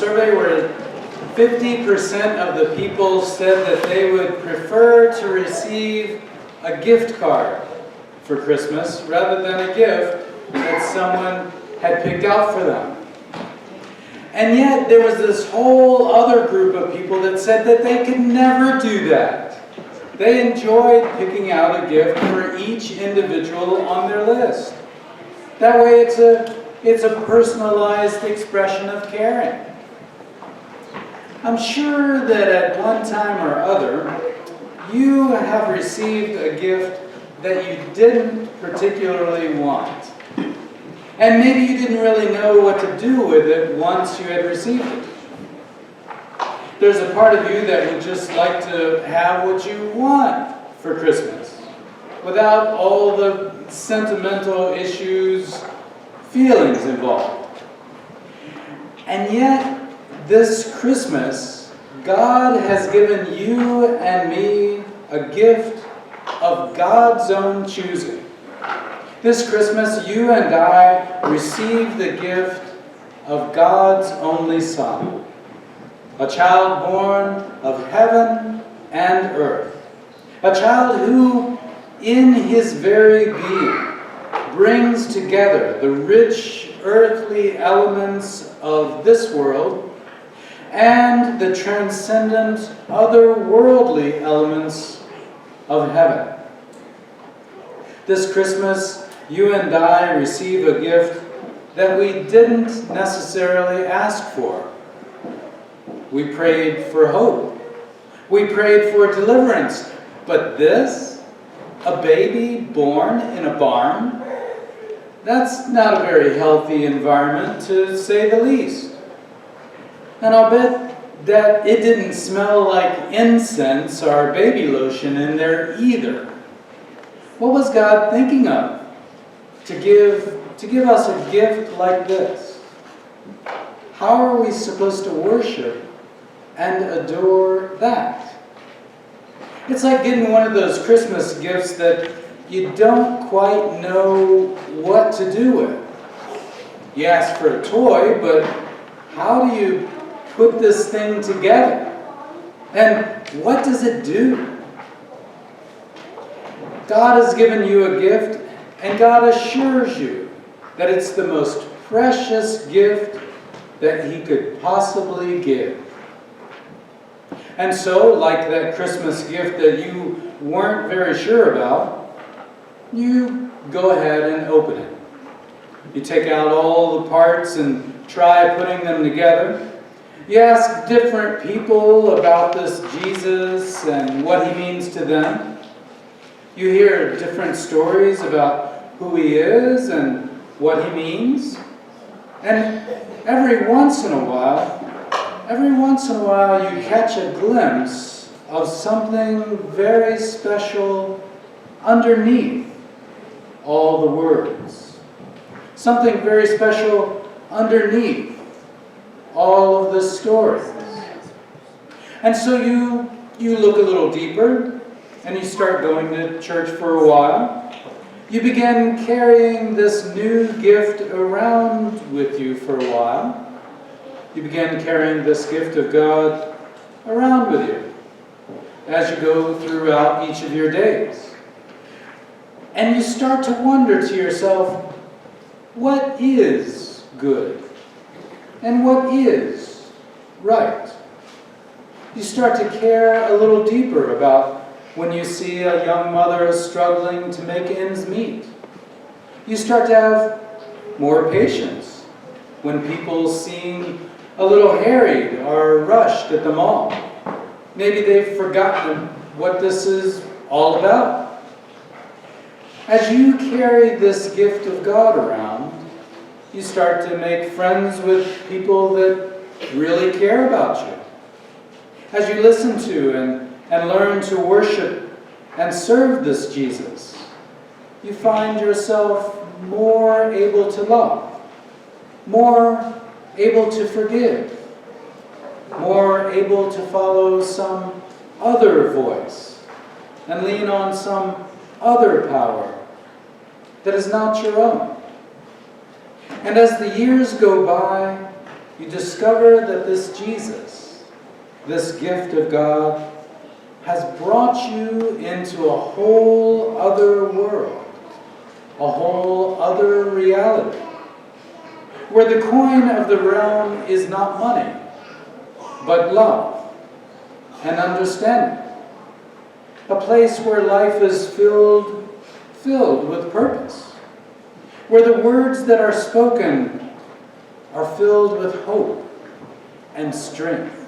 survey where 50% of the people said that they would prefer to receive a gift card for Christmas rather than a gift that someone had picked out for them. And yet there was this whole other group of people that said that they could never do that. They enjoyed picking out a gift for each individual on their list. That way it's a personalized expression of caring. I'm sure that at one time or other, you have received a gift that you didn't particularly want. And maybe you didn't really know what to do with it once you had received it. There's a part of you that would just like to have what you want for Christmas, without all the sentimental issues, feelings involved. And yet, this Christmas, God has given you and me a gift of God's own choosing. This Christmas, you and I receive the gift of God's only Son, a child born of heaven and earth, a child who, in his very being, brings together the rich earthly elements of this world and the transcendent otherworldly elements of heaven. This Christmas, you and I receive a gift that we didn't necessarily ask for. We prayed for hope. We prayed for deliverance. But this, a baby born in a barn, that's not a very healthy environment, to say the least. And I'll bet that it didn't smell like incense or baby lotion in there either. What was God thinking of to give us a gift like this? How are we supposed to worship and adore that? It's like getting one of those Christmas gifts that you don't quite know what to do with. You ask for a toy, but how do you put this thing together? And what does it do? God has given you a gift, and God assures you that it's the most precious gift that He could possibly give. And so, like that Christmas gift that you weren't very sure about, you go ahead and open it. You take out all the parts and try putting them together. You ask different people about this Jesus and what He means to them. You hear different stories about who He is and what He means. And every once in a while you catch a glimpse of something very special underneath all the words. Something very special underneath all of the stories. And so you look a little deeper, and you start going to church for a while. You begin carrying this new gift around with you for a while. You begin carrying this gift of God around with you as you go throughout each of your days. And you start to wonder to yourself, what is good? And what is right? You start to care a little deeper about when you see a young mother struggling to make ends meet. You start to have more patience when people seem a little harried or rushed at the mall. Maybe they've forgotten what this is all about. As you carry this gift of God around, you start to make friends with people that really care about you. As you listen to and learn to worship and serve this Jesus, you find yourself more able to love, more able to forgive, more able to follow some other voice and lean on some other power that is not your own. And as the years go by, you discover that this Jesus, this gift of God, has brought you into a whole other world, a whole other reality, where the coin of the realm is not money, but love and understanding. A place where life is filled with purpose, where the words that are spoken are filled with hope and strength,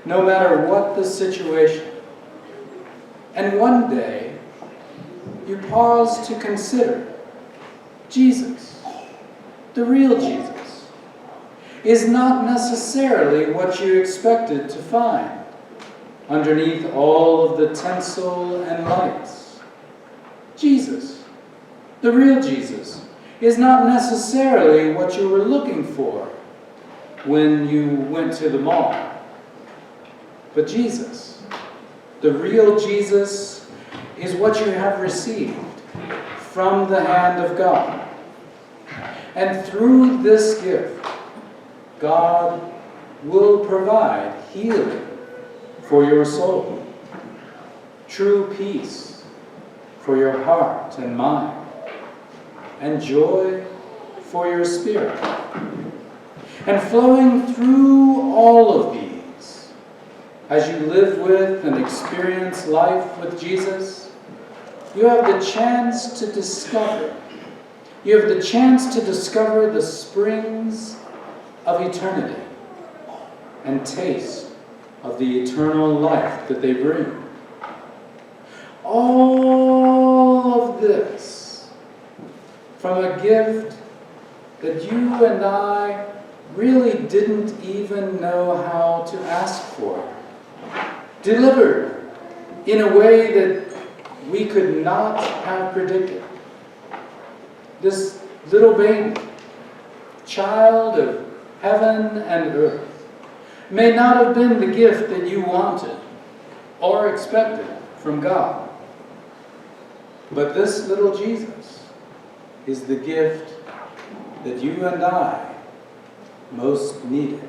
no matter what the situation. And one day, you pause to consider Jesus, the real Jesus, is not necessarily what you expected to find underneath all of the tinsel and lights. Jesus, the real Jesus, is not necessarily what you were looking for when you went to the mall. But Jesus, the real Jesus, is what you have received from the hand of God. And through this gift, God will provide healing for your soul, true peace for your heart and mind, and joy for your spirit. And flowing through all of these, as you live with and experience life with Jesus, you have the chance to discover. You have the chance to discover the springs of eternity and taste of the eternal life that they bring. All of this from a gift that you and I really didn't even know how to ask for. Delivered in a way that we could not have predicted. This little baby, child of heaven and earth, may not have been the gift that you wanted or expected from God. But this little Jesus is the gift that you and I most needed.